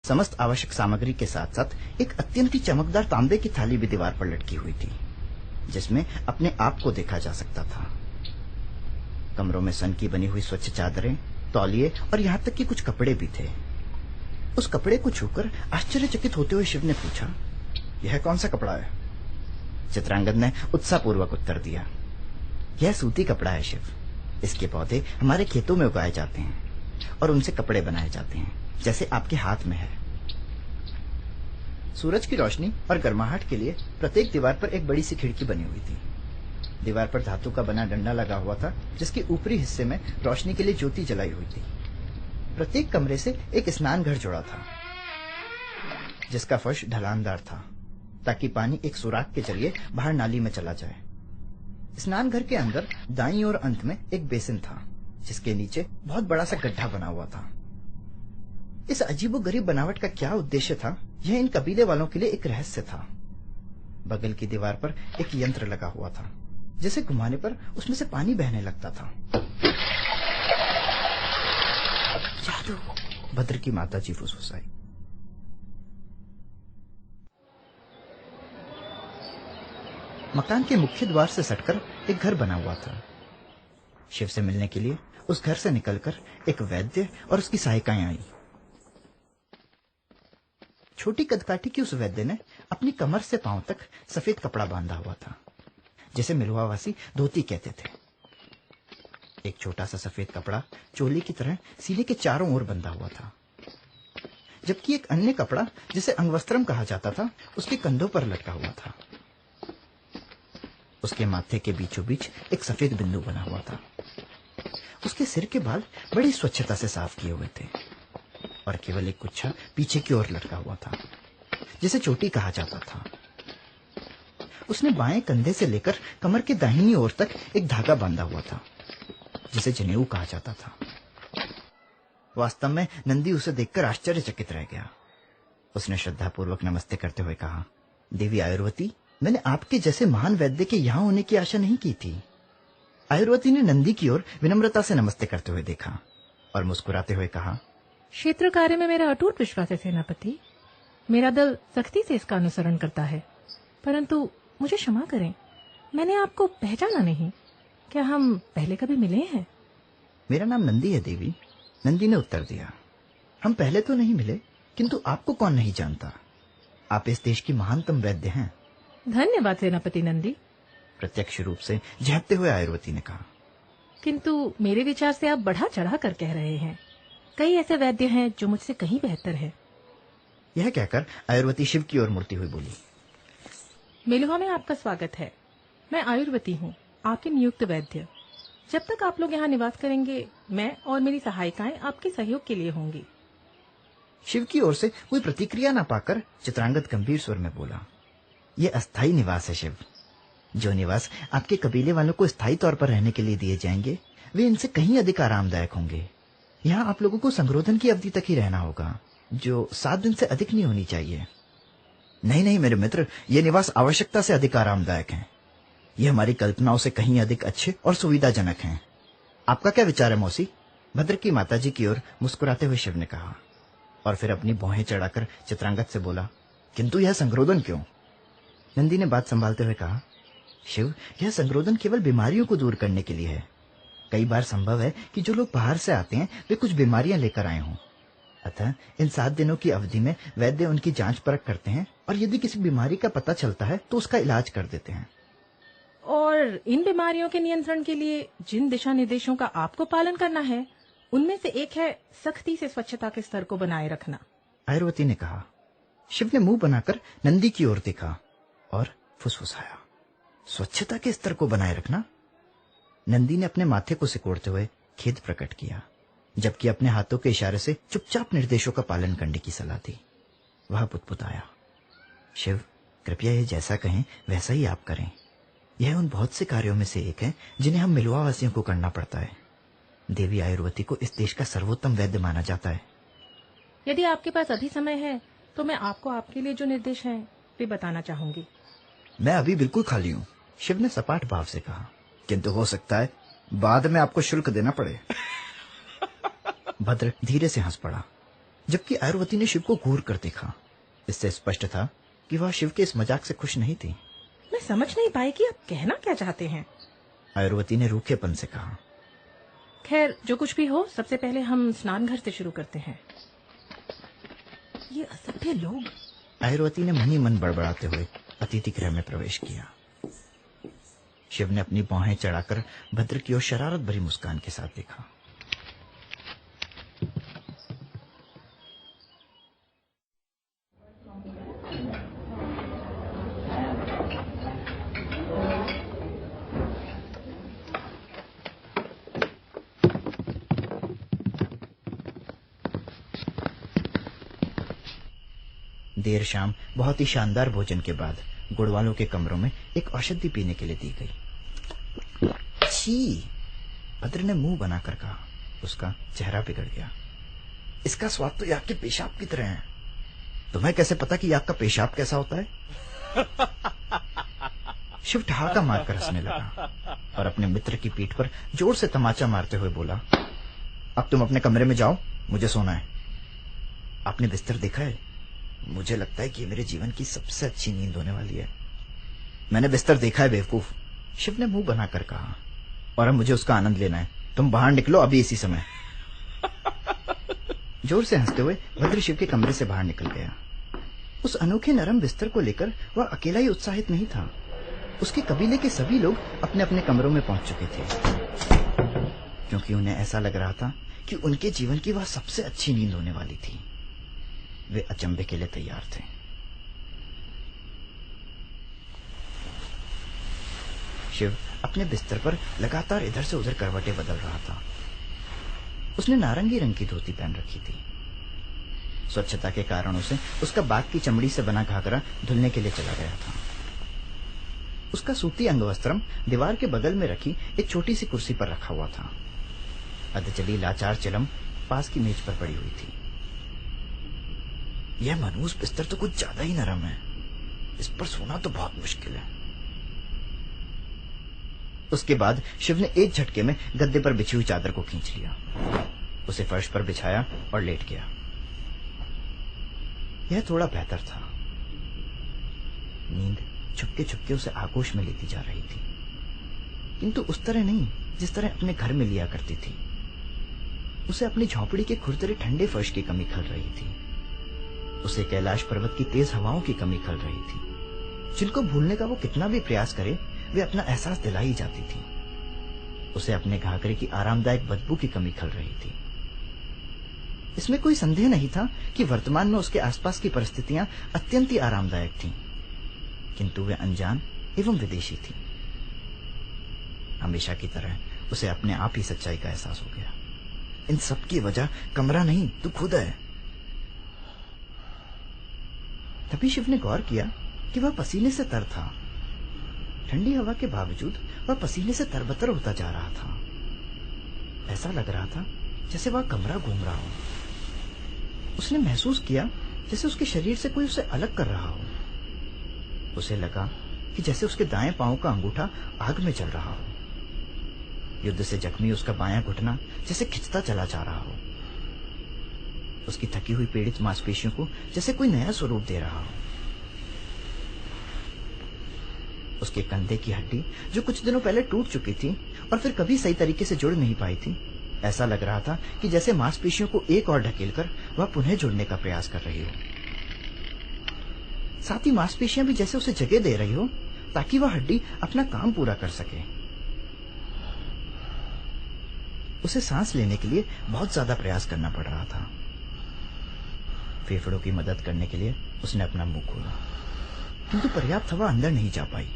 समस्त आवश्यक सामग्री के साथ साथ एक अत्यंत ही चमकदार तांबे की थाली भी दीवार पर लटकी हुई थी, जिसमें अपने आप को देखा जा सकता था। कमरों में सन की बनी हुई स्वच्छ चादरें, तौलिए और यहाँ तक कि कुछ कपड़े भी थे। उस कपड़े को छूकर आश्चर्यचकित होते हुए शिव ने पूछा, यह कौन सा कपड़ा है? चित्रांगद ने उत्साहपूर्वक उत्तर दिया, यह सूती कपड़ा है शिव। इसके पौधे हमारे खेतों में उगाए जाते हैं और उनसे कपड़े बनाए जाते हैं, जैसे आपके हाथ में है। सूरज की रोशनी और गर्माहट के लिए प्रत्येक दीवार पर एक बड़ी सी खिड़की बनी हुई थी। दीवार पर धातु का बना डंडा लगा हुआ था, जिसके ऊपरी हिस्से में रोशनी के लिए ज्योति जलाई हुई थी। प्रत्येक कमरे से एक स्नान घर जुड़ा था, जिसका फर्श ढलानदार था, ताकि पानी एक सुराख के जरिए बाहर नाली में चला जाए। स्नान घर के अंदर दाईं ओर अंत में एक बेसिन था, जिसके नीचे बहुत बड़ा सा गड्ढा बना हुआ था। इस अजीबोगरीब बनावट का क्या उद्देश्य था, यह इन कबीले वालों के लिए एक रहस्य था। बगल की दीवार पर एक यंत्र लगा हुआ था, जिसे घुमाने पर उसमें से पानी बहने लगता था। जादू, भद्र की माताजी फुसफुसाई। मकान के मुख्य द्वार से सटकर एक घर बना हुआ था। शिव से मिलने के लिए उस घर से निकलकर एक वैद्य और उसकी सहायिकाएं आई। छोटी कदकाठी की उस वैद्य ने अपनी कमर से पांव तक सफेद कपड़ा बांधा हुआ था, जिसे मिलवावासी धोती कहते थे। एक छोटा सा सफेद कपड़ा चोली की तरह सीने के चारों ओर बंधा हुआ था, जबकि एक अन्य कपड़ा, जिसे अंगवस्त्रम कहा जाता था, उसके कंधों पर लटका हुआ था। उसके माथे के बीचों बीच एक सफेद बिंदु बना हुआ था। उसके सिर के बाल बड़ी स्वच्छता से साफ किए हुए थे और केवल एक गुच्छा पीछे की ओर लटका हुआ था, जिसे चोटी कहा जाता था। उसने बाएं कंधे से लेकर कमर के दाहिनी ओर तक एक धागा बांधा हुआ था, जिसे जनेऊ कहा जाता था। वास्तव में नंदी उसे देखकर आश्चर्यचकित रह गया। उसने श्रद्धापूर्वक नमस्ते करते हुए कहा, देवी आयुर्वती, मैंने आपके जैसे महान वैद्य के यहाँ होने की आशा नहीं की थी। आयुर्वती ने नंदी की ओर विनम्रता से नमस्ते करते हुए देखा और मुस्कुराते हुए कहा, क्षेत्र कार्य में मेरा अटूट विश्वास है सेनापति। मेरा दल सख्ती से इसका अनुसरण करता है, परंतु मुझे क्षमा करें, मैंने आपको पहचाना नहीं। क्या हम पहले कभी मिले हैं? मेरा नाम नंदी है देवी, नंदी ने उत्तर दिया। हम पहले तो नहीं मिले, किंतु आपको कौन नहीं जानता। आप इस देश की महानतम वैद्य हैं। धन्यवाद सेनापति नंदी, प्रत्यक्ष रूप से झेपते हुए आयुर्वती ने कहा। किंतु मेरे विचार से आप बढ़ा चढ़ा कर कह रहे हैं। कई ऐसे वैद्य हैं जो मुझसे कहीं बेहतर है। यह कहकर आयुर्वती शिव की ओर मुड़ती हुई बोली, मेलुहा में आपका स्वागत है। मैं आयुर्वती हूँ, आपकी नियुक्त वैद्य। जब तक आप लोग यहाँ निवास करेंगे, मैं और मेरी सहायिकाएं आपके सहयोग के लिए होंगी। शिव की ओर से कोई प्रतिक्रिया न पाकर चित्रांगद गंभीर स्वर में बोला, यह अस्थायी निवास है शिव। जो निवास आपके कबीले वालों को स्थायी तौर पर रहने के लिए दिए जाएंगे, वे इनसे कहीं अधिक आरामदायक होंगे। यहाँ आप लोगों को संरोधन की अवधि तक ही रहना होगा, जो 7 दिन से अधिक नहीं होनी चाहिए। नहीं नहीं मेरे मित्र, ये निवास आवश्यकता से अधिक आरामदायक हैं। ये हमारी कल्पनाओं से कहीं अधिक अच्छे और सुविधाजनक हैं। आपका क्या विचार है मौसी? भद्र की माताजी की ओर मुस्कुराते हुए शिव ने कहा, और फिर अपनी भौहें चढ़ाकर चित्रांगद से बोला, किंतु यह संरोधन क्यों? नंदी ने बात संभालते हुए कहा, शिव, यह संरोधन केवल बीमारियों को दूर करने के लिए है। कई बार संभव है कि जो लोग बाहर से आते हैं वे कुछ बीमारियां लेकर आए हों। अतः इन 7 दिनों की अवधि में वैद्य उनकी जांच परख करते हैं और यदि किसी बीमारी का पता चलता है तो उसका इलाज कर देते हैं। और इन बीमारियों के नियंत्रण के लिए जिन दिशा निर्देशों का आपको पालन करना है, उनमें से एक है सख्ती से स्वच्छता के स्तर को बनाए रखना, आयुर्वती ने कहा। शिव ने मुंह बनाकर नंदी की ओर देखा और फुसफुसाया, स्वच्छता के स्तर को बनाए रखना? नंदी ने अपने माथे को सिकोड़ते हुए खेद प्रकट किया, जबकि अपने हाथों के इशारे से चुपचाप निर्देशों का पालन करने की सलाह दी। वह पुतपुताया, शिव, कृपया ये जैसा कहें वैसा ही आप करें। यह उन बहुत से कार्यों में से एक है जिन्हें हम मिलवा वासियों को करना पड़ता है। देवी आयुर्वती को इस देश का सर्वोत्तम वैद्य माना जाता है। यदि आपके पास अभी समय है तो मैं आपको आपके लिए जो निर्देश हैं वे बताना चाहूंगी। मैं अभी बिल्कुल खाली हूँ, शिव ने सपाट भाव से कहा, किंतु हो सकता है बाद में आपको शुल्क देना पड़े। भद्र धीरे से हंस पड़ा। जबकि आयुर्वती ने शिव को घूर कर देखा। इससे स्पष्ट था कि वह शिव के इस मजाक से खुश नहीं थी। मैं समझ नहीं पाई कि आप कहना क्या चाहते हैं। आयुर्वती ने रूखेपन से कहा। खैर, जो कुछ भी हो, सबसे पहले हम स्नान घर से शुरू करते हैं। ये असभ्य लोग। आयुर्वती ने मन ही मन बड़बड़ाते हुए अतिथि गृह में प्रवेश किया। शिव ने अपनी बाहें चढ़ाकर भद्र की ओर शरारत भरी मुस्कान के साथ देखा। देर शाम बहुत ही शानदार भोजन के बाद गुड़वालों के कमरों में एक औषधि पीने के लिए दी गई। छी! भद्र ने मुंह बनाकर कहा। उसका चेहरा बिगड़ गया। इसका स्वाद तो याक के पेशाब की तरह है। तुम्हें कैसे पता कि याक का पेशाब कैसा होता है? शिव ठहाका मारकर हंसने लगा और अपने मित्र की पीठ पर जोर से तमाचा मारते हुए बोला, अब तुम अपने कमरे में जाओ, मुझे सोना है। आपने बिस्तर देखा है? मुझे लगता है कि ये मेरे जीवन की सबसे अच्छी नींद होने वाली है। मैंने बिस्तर देखा है बेवकूफ, शिव ने मुंह बनाकर कहा, और अब मुझे उसका आनंद लेना है। तुम बाहर निकलो अभी इसी समय। जोर से हंसते हुए भद्र शिव के कमरे से बाहर निकल गया। उस अनोखे नरम बिस्तर को लेकर वह अकेला ही उत्साहित नहीं था। उसके कबीले के सभी लोग अपने अपने कमरों में पहुंच चुके थे, क्योंकि उन्हें ऐसा लग रहा था कि उनके जीवन की वह सबसे अच्छी नींद होने वाली थी। वे अचंभे के लिए तैयार थे। शिव अपने बिस्तर पर लगातार इधर से उधर करवटें बदल रहा था। उसने नारंगी रंग की धोती पहन रखी थी। स्वच्छता के कारण उसे उसका बाघ की चमड़ी से बना घाघरा धुलने के लिए चला गया था। उसका सूती अंगवस्त्रम दीवार के बगल में रखी एक छोटी सी कुर्सी पर रखा हुआ था। अधचली लाचार चिलम पास की मेज पर पड़ी हुई थी। यह मनहूस बिस्तर तो कुछ ज्यादा ही नरम है। इस पर सोना तो बहुत मुश्किल है। उसके बाद शिव ने एक झटके में गद्दे पर बिछी हुई चादर को खींच लिया, उसे फर्श पर बिछाया और लेट गया। यह थोड़ा बेहतर था। नींद छुपके छुपके उसे आगोश में लेती जा रही थी, किंतु उस तरह नहीं जिस तरह अपने घर में लिया करती थी। उसे अपनी झोंपड़ी के खुरदरे ठंडे फर्श की कमी खल रही थी। उसे कैलाश पर्वत की तेज हवाओं की कमी खल रही थी, जिनको भूलने का वो कितना भी प्रयास करे वे अपना एहसास दिला ही जाती थी। उसे अपने घाघरे की आरामदायक बदबू की कमी खल रही थी। इसमें कोई संदेह नहीं था कि वर्तमान में उसके आसपास की परिस्थितियां अत्यंत ही आरामदायक थीं, किंतु वे अनजान एवं विदेशी थी। हमेशा की तरह उसे अपने आप ही सच्चाई का एहसास हो गया। इन सब की वजह कमरा नहीं, तू खुद है। तभी शिव ने गौर किया कि वह पसीने से तर था। ठंडी हवा के बावजूद वह पसीने से तरबतर होता जा रहा था। ऐसा लग रहा था जैसे वह कमरा घूम रहा हो। उसने महसूस किया जैसे उसके शरीर से कोई उसे अलग कर रहा हो। उसे लगा कि जैसे उसके दाएं पांव का अंगूठा आग में जल रहा हो। युद्ध से जख्मी उसका बायां घुटना जैसे खिंचता चला जा रहा हो। उसकी थकी हुई पीड़ित मांसपेशियों को जैसे कोई नया स्वरूप दे रहा हो। उसके कंधे की हड्डी जो कुछ दिनों पहले टूट चुकी थी और फिर कभी सही तरीके से जुड़ नहीं पाई थी, ऐसा लग रहा था कि जैसे मांसपेशियों को एक और ढकेलकर वह पुनः जुड़ने का प्रयास कर रही हो। साथ ही मांसपेशियां भी जैसे उसे जगह दे रही हो ताकि वह हड्डी अपना काम पूरा कर सके। उसे सांस लेने के लिए बहुत ज्यादा प्रयास करना पड़ रहा था। फेफड़ों की मदद करने के लिए उसने अपना मुंह खोला, किंतु पर्याप्त हवा अंदर नहीं जा पाई।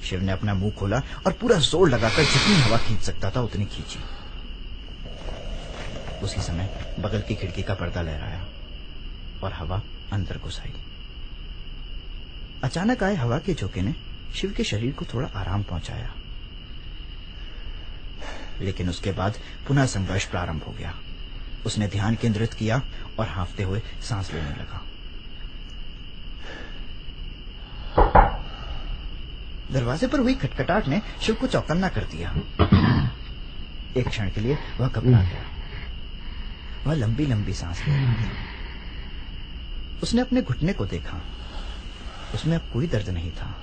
शिव ने अपना मुंह खोला और पूरा जोर लगाकर जितनी हवा खींच सकता था उतनी खींची। उसी समय बगल की खिड़की का पर्दा लहराया और हवा अंदर घुस आई। अचानक आए हवा के झोंके ने शिव के शरीर को थोड़ा आराम पहुंचाया, लेकिन उसके बाद पुनः संघर्ष प्रारंभ हो गया। उसने ध्यान केंद्रित किया और हांफते हुए सांस लेने लगा। दरवाजे पर हुई खटखटाहट ने शिव को चौकन्ना कर दिया। एक क्षण के लिए वह घबरा गया। वह लंबी लंबी सांस ले रही थी। उसने अपने घुटने को देखा। उसमें अब कोई दर्द नहीं था,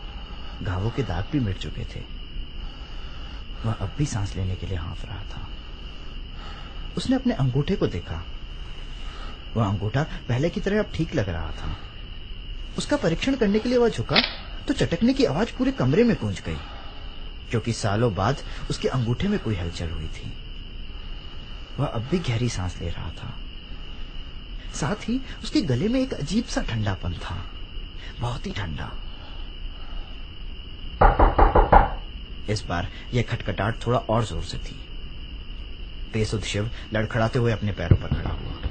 घावों के दाग भी मिट चुके थे। वह अब भी सांस लेने के लिए हाँफ रहा था। उसने अपने अंगूठे को देखा। वह अंगूठा पहले की तरह अब ठीक लग रहा था। उसका परीक्षण करने के लिए वह झुका तो चटकने की आवाज पूरे कमरे में गूंज गई, क्योंकि सालों बाद उसके अंगूठे में कोई हलचल हुई थी। वह अब भी गहरी सांस ले रहा था। साथ ही उसके गले में एक अजीब सा ठंडापन था, बहुत ही ठंडा। इस बार यह खटखटाहट थोड़ा और जोर से थी। बेसुध शिव लड़खड़ाते हुए अपने पैरों पर खड़ा हुआ।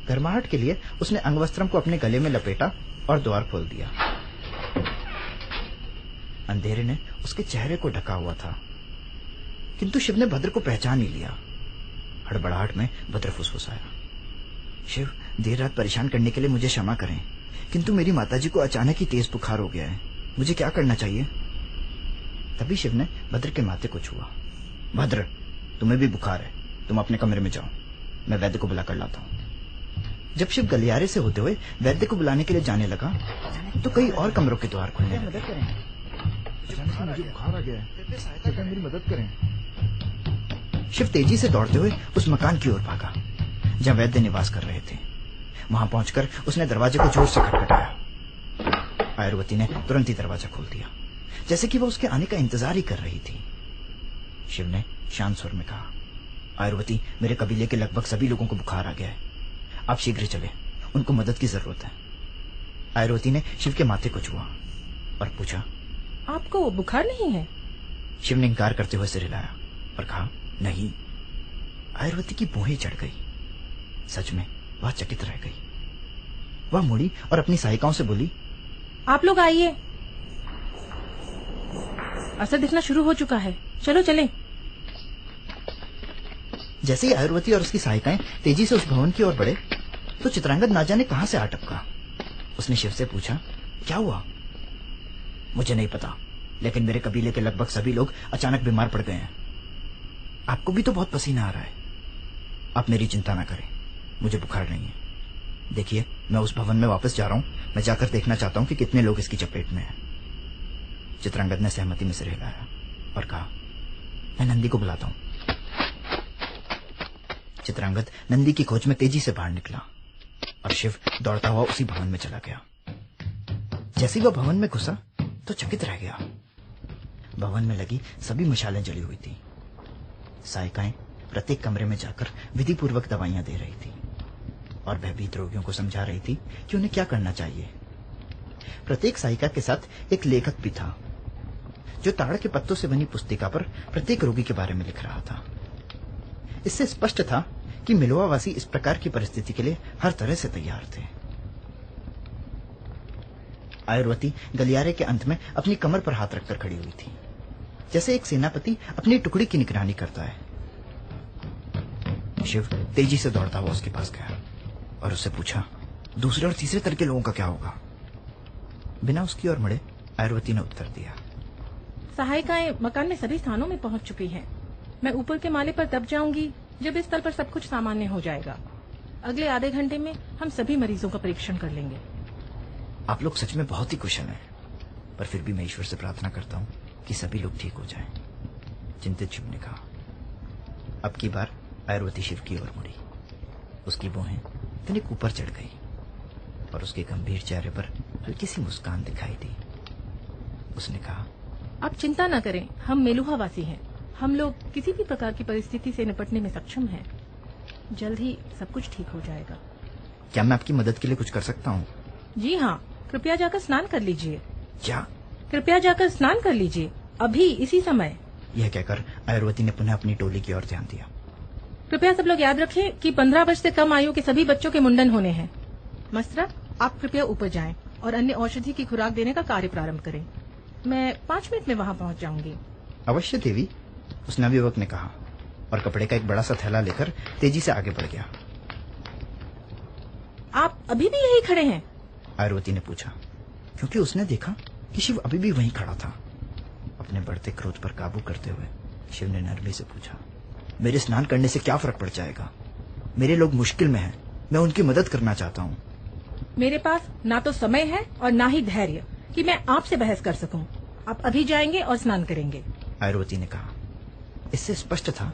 गर्माहट के लिए उसने अंगवस्त्रम को अपने गले में लपेटा और द्वार खोल दिया। अंधेरे ने उसके चेहरे को ढका हुआ था, किंतु शिव ने भद्र को पहचान ही लिया। हड़बड़ाहट में भद्र फुसफुसाया, शिव, देर रात परेशान करने के लिए मुझे क्षमा करें, किंतु मेरी माताजी को अचानक ही तेज बुखार हो गया है। मुझे क्या करना चाहिए? तभी शिव ने भद्र के माथे को छुआ। भद्र, तुम्हें भी बुखार है, तुम अपने कमरे में जाओ, मैं वैद्य को बुला कर लाता हूँ। जब शिव गलियारे से होते हुए वैद्य को बुलाने के लिए जाने लगा तो कई और कमरों के द्वार खुलने लगे। मदद करें, मुझे बुखार आ गया है, कृपया मेरी मदद करें। शिव तेजी से दौड़ते हुए उस मकान की ओर भागा जहाँ वैद्य निवास कर रहे थे। वहां पहुंचकर उसने दरवाजे को जोर से खटखटाया। आयुर्वती ने तुरंत ही दरवाजा खोल दिया, जैसे कि वह उसके आने का इंतजार ही कर रही थी। शिव ने शांत स्वर में कहा, आयुर्वती, मेरे कबीले के लगभग सभी लोगों को बुखार आ गया है, आप शीघ्र चले, उनको मदद की जरूरत है। आयुर्वती ने शिव के माथे को छुआ और पूछा, आपको बुखार नहीं है? शिव ने इंकार करते हुए सिर हिलाया और कहा, नहीं। आयुर्वती की भौहें चढ़ गई। सच में वह चकित रह गई। वह मुड़ी और अपनी सहायिकाओं से बोली, आप लोग आइए, असर दिखना शुरू हो चुका है, चलो चलें। जैसे ही आयुर्वती और उसकी सहायिकाएं तेजी से उस भवन की ओर बढ़े तो चित्रांगद ना जाने कहां से आ टपका। उसने शिव से पूछा, क्या हुआ? मुझे नहीं पता, लेकिन मेरे कबीले के लगभग सभी लोग अचानक बीमार पड़ गए हैं। आपको भी तो बहुत पसीना आ रहा है। आप मेरी चिंता ना करें, मुझे बुखार नहीं है। देखिए, मैं उस भवन में वापस जा रहा हूं, मैं जाकर देखना चाहता हूं कि कितने लोग इसकी चपेट में हैं। चित्रांगद ने सहमति में सिर हिलाया और कहा, मैं नंदी को बुलाता हूं। चित्रांगद नंदी की खोज में तेजी से बाहर निकला और शिव दौड़ता हुआ उसी भवन में चला गया। जैसे ही वह भवन में घुसा तो चकित रह गया। भवन में लगी सभी मशालें जली हुई थी। सहायिकाएं प्रत्येक कमरे में जाकर विधि पूर्वक दवाइयां दे रही थी और भयभीत रोगियों को समझा रही थी कि उन्हें क्या करना चाहिए। प्रत्येक सहायिका के साथ एक लेखक भी था जो ताड़ के पत्तों से बनी पुस्तिका पर प्रत्येक रोगी के बारे में लिख रहा था। इससे स्पष्ट था कि मिलोवावासी इस प्रकार की परिस्थिति के लिए हर तरह से तैयार थे। आयुर्वती गलियारे के अंत में अपनी कमर पर हाथ रखकर खड़ी हुई थी, जैसे एक सेनापति अपनी टुकड़ी की निगरानी करता है। शिव तेजी से दौड़ता हुआ उसके पास गया और उससे पूछा, दूसरे और तीसरे तरह के लोगों का क्या होगा? बिना उसकी ओर मुड़े आयुर्वती ने उत्तर दिया, सहायिकाएं मकान में सभी स्थानों में पहुंच चुकी हैं। मैं ऊपर के माले पर तब जाऊंगी जब इस स्थल पर सब कुछ सामान्य हो जाएगा। अगले आधे घंटे में हम सभी मरीजों का परीक्षण कर लेंगे। आप लोग सच में बहुत ही कुशल हैं, पर फिर भी मैं ईश्वर से प्रार्थना करता हूँ कि सभी लोग ठीक हो जाएं। चिंतित शिव ने कहा। अब की बार आयुर्वती शिव की ओर मुड़ी। उसकी भौहें तनिक ऊपर चढ़ गई और उसके गंभीर चेहरे पर हल्की सी मुस्कान दिखाई दी। उसने कहा, आप चिंता न करें, हम मेलुहावासी हैं। हम लोग किसी भी प्रकार की परिस्थिति से निपटने में सक्षम हैं। जल्द ही सब कुछ ठीक हो जाएगा। क्या मैं आपकी मदद के लिए कुछ कर सकता हूँ? जी हाँ, कृपया जाकर स्नान कर लीजिए। क्या? कृपया जाकर स्नान कर लीजिए, अभी इसी समय। यह कहकर आयुर्वती ने पुनः अपनी टोली की ओर ध्यान दिया। कृपया सब लोग याद रखें कि 15 वर्ष से कम आयु के सभी बच्चों के मुंडन होने हैं। मस्त्रा, आप कृपया ऊपर जाएं और अन्य औषधि की खुराक देने का कार्य प्रारंभ करें। मैं 5 मिनट में वहाँ पहुँच जाऊंगी। अवश्य देवी, उस नवयुवक ने कहा और कपड़े का एक बड़ा सा थैला लेकर तेजी से आगे बढ़ गया। आप अभी भी यही खड़े हैं? आयुर्वती ने पूछा, क्योंकि उसने देखा कि शिव अभी भी वहीं खड़ा था। अपने बढ़ते क्रोध पर काबू करते हुए शिव ने नरमी से पूछा, मेरे स्नान करने से क्या फर्क पड़ जाएगा? मेरे लोग मुश्किल में हैं, मैं उनकी मदद करना चाहता हूँ। मेरे पास ना तो समय है और ना ही धैर्य कि मैं आपसे बहस कर सकूं। आप अभी जाएंगे और स्नान करेंगे। आयुर्वती ने कहा। इससे स्पष्ट था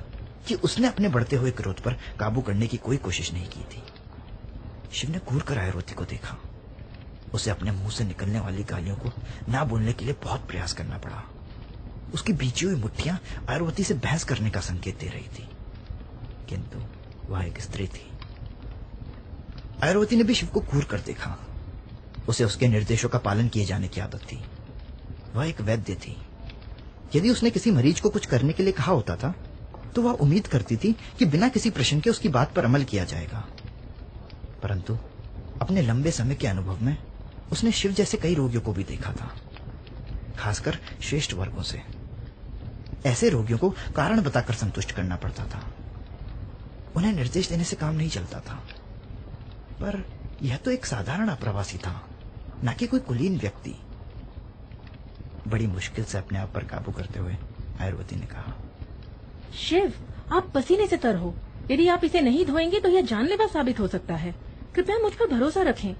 कि उसने अपने बढ़ते हुए क्रोध पर काबू करने की कोई कोशिश नहीं की थी। शिव ने घूर कर आयुर्वती को देखा। उसे अपने मुंह से निकलने वाली गालियों को ना बोलने के लिए बहुत प्रयास करना पड़ा। उसकी बीची हुई मुट्ठियां आयुर्वती से बहस करने का संकेत दे रही थी, किंतु वह एक स्त्री थी। आयुर्वती ने भी शिव को घूर कर देखा। उसे उसके निर्देशों का पालन किए जाने की आदत थी। वह एक वैद्य थी। यदि उसने किसी मरीज को कुछ करने के लिए कहा होता था तो वह उम्मीद करती थी कि बिना किसी प्रश्न के उसकी बात पर अमल किया जाएगा। परंतु अपने लंबे समय के अनुभव में उसने शिव जैसे कई रोगियों को भी देखा था, खासकर श्रेष्ठ वर्गों से। ऐसे रोगियों को कारण बताकर संतुष्ट करना पड़ता था। उन्हें निर्देश देने से काम नहीं चलता था। पर यह तो एक साधारण अप्रवासी था, न कि कोई कुलीन व्यक्ति। बड़ी मुश्किल से अपने आप पर काबू करते हुए आयुर्वती ने कहा, शिव, आप पसीने से तर हो। यदि आप इसे नहीं धोएंगे तो यह जानलेवा साबित हो सकता है। कृपया मुझ पर भरोसा रखें।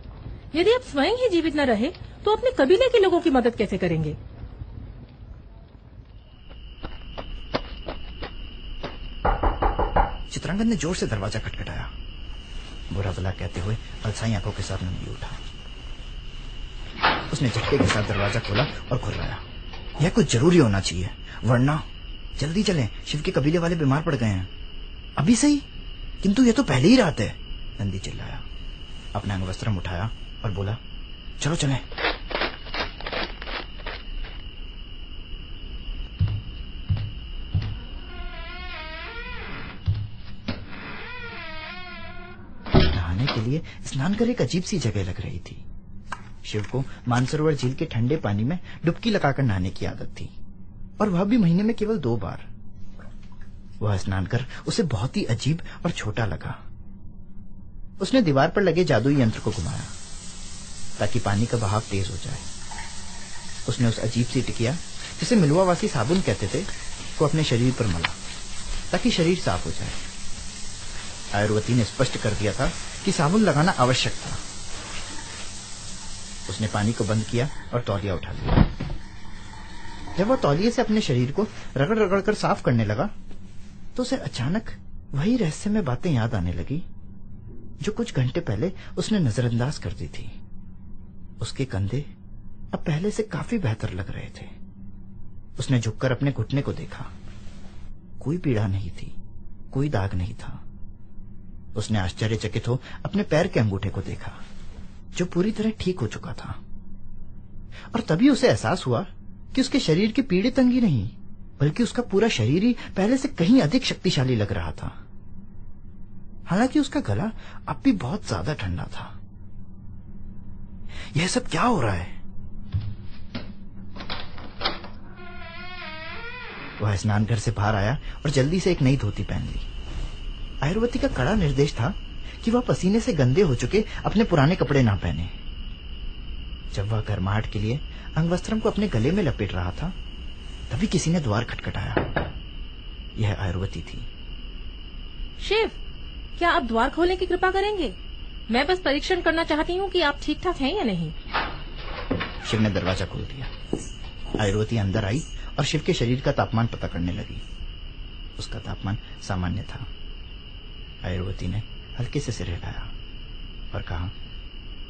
यदि आप स्वयं ही जीवित न रहे तो अपने कबीले के लोगों की मदद कैसे करेंगे? चित्रांगद ने जोर से दरवाजा खटखटाया। बुरा भला कहते हुए अलसाई आंखों के साथ नंदी उठा। उसने झटके के साथ दरवाजा खोला और घुर्राया। यह कुछ जरूरी होना चाहिए, वरना जल्दी चलें, शिव के कबीले वाले बीमार पड़ गए हैं। अभी सही, किंतु यह तो पहले ही रात है। नंदी चिल्लाया। अपना अंगवस्त्रम उठाया और बोला, चलो चलें। नहाने के लिए स्नानघर एक अजीब सी जगह लग रही थी। शिव को मानसरोवर झील के ठंडे पानी में डुबकी लगाकर नहाने की आदत थी, और वह भी महीने में केवल 2 बार। वह स्नानघर उसे बहुत ही अजीब और छोटा लगा। उसने दीवार पर लगे जादुई यंत्र को घुमाया ताकि पानी का बहाव तेज हो जाए। उसने उस अजीब सी टिकिया, जिसे मिलवावासी साबुन कहते थे, को अपने शरीर पर मला ताकि शरीर साफ हो जाए। आयुर्वती ने स्पष्ट कर दिया था कि साबुन लगाना आवश्यक था। उसने पानी को बंद किया और तौलिया उठा लिया। जब वह तौलिए से अपने शरीर को रगड़ रगड़ कर साफ करने लगा तो उसे अचानक वही रहस्यमय बातें याद आने लगी जो कुछ घंटे पहले उसने नजरअंदाज कर दी थी। उसके कंधे अब पहले से काफी बेहतर लग रहे थे। उसने झुककर अपने घुटने को देखा। कोई पीड़ा नहीं थी, कोई दाग नहीं था। उसने आश्चर्यचकित हो अपने पैर के अंगूठे को देखा, जो पूरी तरह ठीक हो चुका था। और तभी उसे एहसास हुआ कि उसके शरीर की पीड़ित अंगी नहीं, बल्कि उसका पूरा शरीर ही पहले से कहीं अधिक शक्तिशाली लग रहा था। हालांकि उसका गला अब भी बहुत ज्यादा ठंडा था। यह सब क्या हो रहा है? वह स्नानघर से बाहर आया और जल्दी से एक नई धोती पहन ली। आयुर्वती का कड़ा निर्देश था कि वह पसीने से गंदे हो चुके अपने पुराने कपड़े ना पहने। जब वह गर्माहट के लिए अंगवस्त्रम को अपने गले में लपेट रहा था, तभी किसी ने द्वार खटखटाया। यह आयुर्वती थी। शिव, क्या आप द्वार खोलने की कृपा करेंगे? मैं बस परीक्षण करना चाहती हूँ कि आप ठीक ठाक हैं या नहीं। शिव ने दरवाजा खोल दिया। आयुर्वती अंदर आई और शिव के शरीर का तापमान पता करने लगी। उसका तापमान सामान्य था। आयुर्वती ने हल्के से सिर हिलाया और कहा,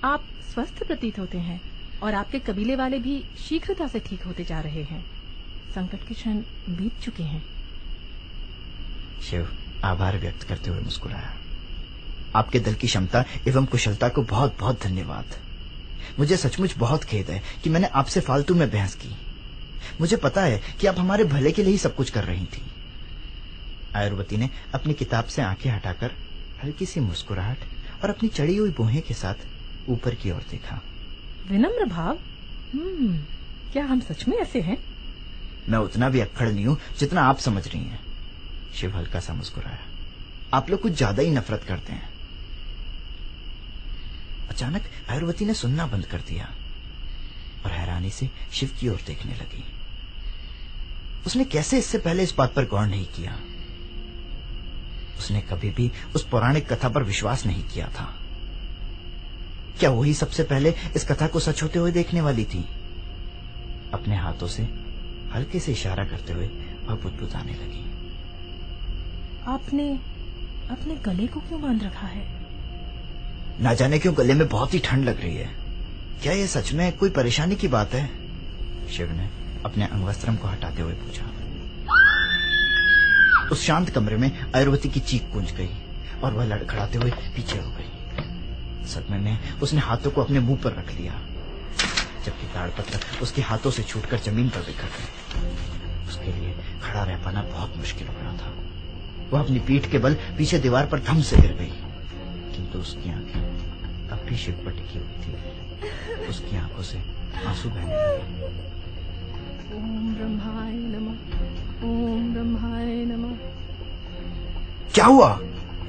आप स्वस्थ प्रतीत होते हैं और आपके कबीले वाले भी शीघ्रता से ठीक होते जा रहे हैं। संकट के क्षण बीत चुके हैं। शिव आभार व्यक्त करते हुए मुस्कुराया। आपके दल की क्षमता एवं कुशलता को बहुत बहुत धन्यवाद। मुझे सचमुच बहुत खेद है कि मैंने आपसे फालतू में बहस की। मुझे पता है कि आप हमारे भले के लिए ही सब कुछ कर रही थी। आयुर्वती ने अपनी किताब से आंखें हटाकर हल्की सी मुस्कुराहट और अपनी चढ़ी हुई भौहें के साथ ऊपर की ओर देखा। विनम्र भाव। क्या हम सच में ऐसे हैं? मैं उतना भी अक्खड़ नहीं हूँ जितना आप समझ रही हैं। शिव हल्का सा मुस्कुराया। आप लोग कुछ ज्यादा ही नफरत करते हैं। अचानक आयुर्वती ने सुनना बंद कर दिया और हैरानी से शिव की ओर देखने लगी। उसने कैसे इससे पहले इस बात पर गौर नहीं किया। उसने कभी भी उस पौराणिक कथा पर विश्वास नहीं किया था। क्या वही सबसे पहले इस कथा को सच होते हुए देखने वाली थी? अपने हाथों से हल्के से इशारा करते हुए वह बुदबुदाने लगी। आपने अपने गले को क्यों बांध रखा है? ना जाने क्यों गले में बहुत ही ठंड लग रही है। क्या यह सच में कोई परेशानी की बात है? शिव ने अपने अंगवस्त्रम को हटाते हुए पूछा। उस शांत कमरे में आयुर्वती की चीख गूंज गई और वह लड़खड़ाते हुए पीछे हो गई। सदमे में उसने हाथों को अपने मुंह पर रख लिया, जबकि ताड़पत्र उसके हाथों से छूटकर जमीन पर बिखर गए। उसके लिए खड़ा रह पाना बहुत मुश्किल हो रहा था। वह अपनी पीठ के बल पीछे दीवार पर धम से गिर गई, किंतु उसकी आंखें अब भी शिव पर टिकी हुई थी। उसकी आंखों से आंसू बहने लगे। ओम ब्रह्माय नमः, ओम ब्रह्माय नमः। क्या हुआ?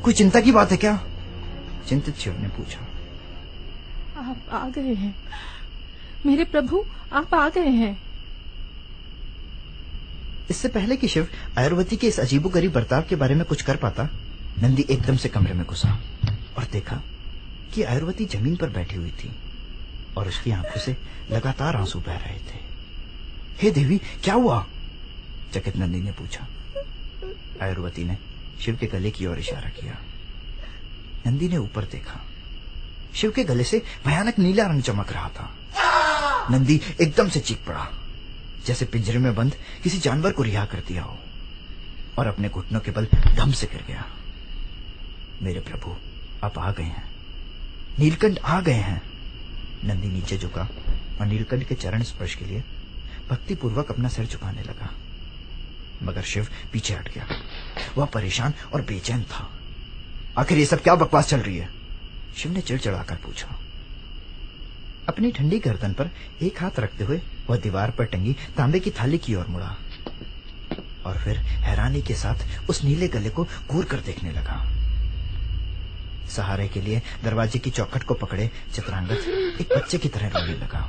कोई चिंता की बात है क्या? चिंतित शिव ने पूछा। आप आ गए हैं मेरे प्रभु, आप आ गए हैं। इससे पहले कि शिव आयुर्वती के इस अजीबोगरीब बर्ताव के बारे में कुछ कर पाता, नंदी एकदम से कमरे में घुसा और देखा कि आयुर्वती जमीन पर बैठी हुई थी और उसकी आंखों से लगातार आंसू बह रहे थे। हे देवी, क्या हुआ? चकित नंदी ने पूछा। आयुर्वती ने शिव के गले की ओर इशारा किया। नंदी ने ऊपर देखा। शिव के गले से भयानक नीला रंग चमक रहा था। नंदी एकदम से चीख पड़ा, जैसे पिंजरे में बंद किसी जानवर को रिहा कर दिया हो, और अपने घुटनों के बल धम से गिर गया। मेरे प्रभु, आप आ गए हैं। नीलकंठ आ गए हैं। नंदी नीचे झुका और नीलकंठ के चरण स्पर्श के लिए भक्तिपूर्वक अपना सिर झुकाने लगा, मगर शिव पीछे हट गया। वह परेशान और बेचैन था। आखिर ये सब क्या बकवास चल रही है? शिव ने चिड़चिड़ाकर पूछा। अपनी ठंडी गर्दन पर एक हाथ रखते हुए वह दीवार पर टंगी तांबे की थाली की ओर मुड़ा और फिर हैरानी के साथ उस नीले गले को घूर कर देखने लगा। सहारे के लिए दरवाजे की चौखट को पकड़े चित्रांगद एक बच्चे की तरह रोने लगा।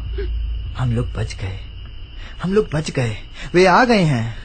हम लोग बच गए, हम लोग बच गए, वे आ गए हैं।